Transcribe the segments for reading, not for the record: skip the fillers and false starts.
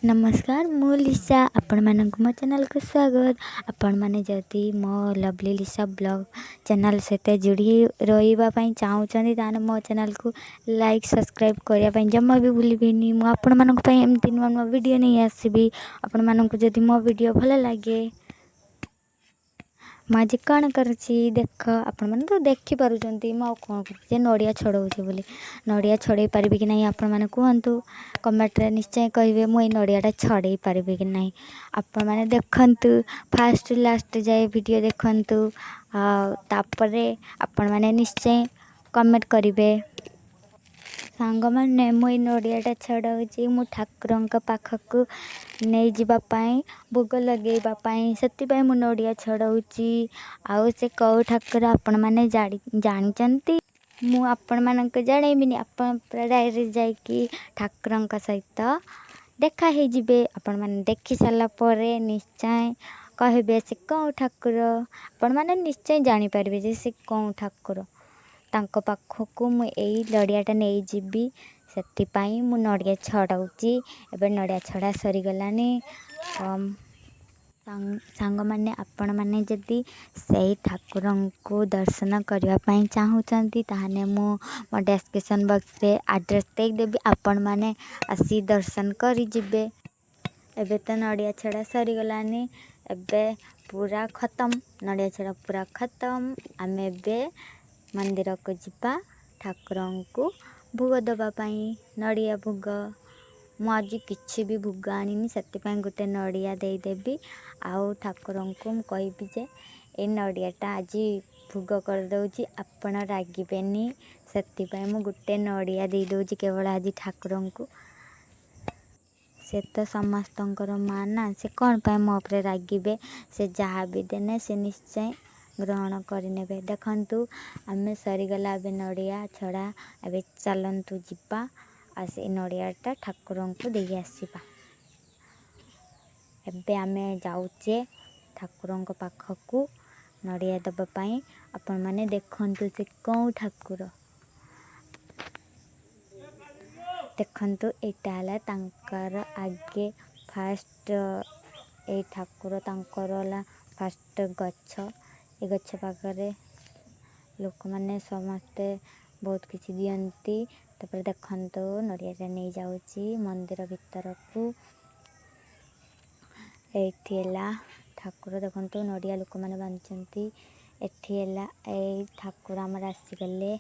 नमस्कार मु लिसा आपण मानक मो चैनल को स्वागत। आपण माने जदि मो लवली लिसा ब्लॉग चैनल सहित जोड़ी रही चाहूँगी ताने मो चैनल को लाइक सब्सक्राइब करने जमा भी भूलिनी। मुझे आपण मानक एमती नुआ नुआ वीडियो नहीं आसबि। आपण मानक जदि मो वीडियो भल लगे मुझे कौन करुँची देख आपण मैंने तो देखिपुर मु कौन कर नड़िया छड़ाऊँगी बोली नड़िया छड़े पारि कि नहीं आपण मैंने कहतु कमेंट निश्चय कहे मुझे नड़ियाटा छड़े पारि कि नहीं। आपण मैंने देखु फास्ट लास्ट जाए वीडियो देखु तापर आपण मैंने निश्चय कमेंट करेंगे। सांग मैंने मुई नड़ियाटा छड़ाऊँगी मु ठाकुर पाखक नहीं जावाई भोग लगेवाई से मु नड़िया छड़ाऊँगी। आउ से कौ ठाकुर आपण मैंने जानते मु आपण मानक जानबी आपण डायरेक्ट जाकि ठाकुर सहित देखा ही जिबे। आपण मैंने देखि सारा पर निश्चय कहे से कौ ठाकुर आपण मैंने निश्चय जानीपारे जे से कौ ठाकुर तांक पाखक मु एई नड़ियाटा नहीं जीवी से मु नड़िया छड़ाऊँगी। एबे नड़िया छड़ा सरीगलानी। सांग मैंने आपण मैंने जदि से ठाकुर को दर्शन करने चाहूँगी ताहने मो डिस्क्रिप्शन बॉक्स रे एड्रेस देदेवी आपण मैंने आसी दर्शन करी जिबे। एबे तो नड़िया छड़ा सरीगलानी एबे पूरा खत्म नड़िया छड़ा पूरा खत्म। आम एबे मंदिर को जीवा ठाकुर को भोग दवापाई नड़िया भोग मु आज किसी भी भोग आनी से गोटे नड़िया देदेवी। आउ ठाकुर को मु कहबी जे ए नड़ियाटा आज भोग करदे आपण रागेनि से मु गोटे नड़िया दे दूँगी केवल आज ठाकुर को। से तो समस्तंकर माँ ना से कौन पाए मो उपरे रागिबे से जहाँ भी देने से निश्चय ग्रहण करने देखु आम सरीगला ए नड़िया छड़ा ए चलतु जीवा आ से नड़ियाटा ठाकुर को दे आसवा। एबे आम जाऊे ठाकुर पाखक नड़िया दवापाई आपण मैंने देखु से कौ ठाकुर देखु यहाँ तांकर आगे फास्ट ए ठाकुर तांकर फास्ट गछ ए गछ पाखे लोक मैंने समस्ते बहुत किसी दियंती। तापर देखु नड़िया नहीं जाऊँगी मंदिर भीतर को एला ठाकुर देखु नड़िया लोक मैंने बांधुंट एला ए ठाकुर आमर आसीगले।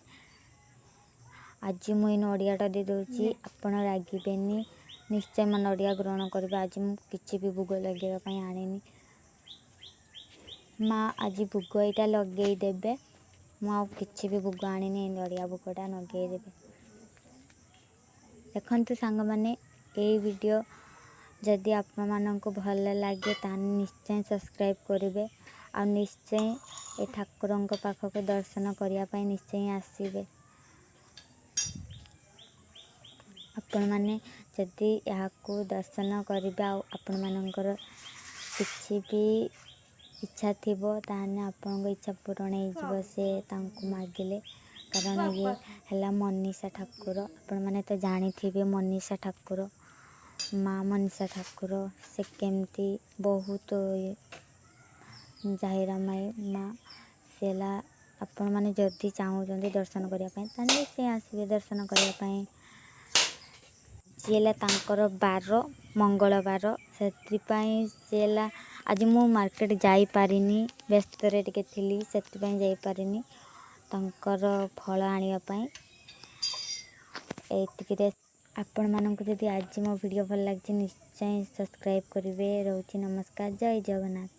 आज मुई नड़ियाटा दे दूँगी आपण रागेनि निश्चय मो नड़िया ग्रहण करेंगे। आज मु किसी भी भोग लगे आनी माँ आज भोग यहाँ लगेदेवे मुझे किसी भी भोग आनी नड़िया भोगटा लगेदेवे। देखु सांग मैंने ये वीडियो जदि आपण मानक भल लगे ताने निश्चय सब्सक्राइब करेंगे आ निश्चय ए ठाकुर पाखक दर्शन करने निश्चय आसबे। आपण मैंने जदि यहाँ दर्शन करेंगे आपण मानकर किसी भी इच्छा थी ताने आपण इच्छा पूरण हो से मागिले। कारण ये है मनीषा ठाकुर आपण मैंने तो जानी थे मनीषा ठाकुर माँ मनीषा ठाकुर से केमती बहुत जाहिरा माई माँ से आपण मैंने जदि चाहूँगी दर्शन करने से आसबे दर्शन करने। सीला तांकर बार मंगलवार से आज मु मार्केट जाई पारिनी व्यस्त टिके थी से जाई पारिनी तांकर फल आने एतिक। आपण मानक जदि आज मो वीडियो भल लगे निश्चय सब्सक्राइब करेंगे। रोची नमस्कार जय जगन्नाथ।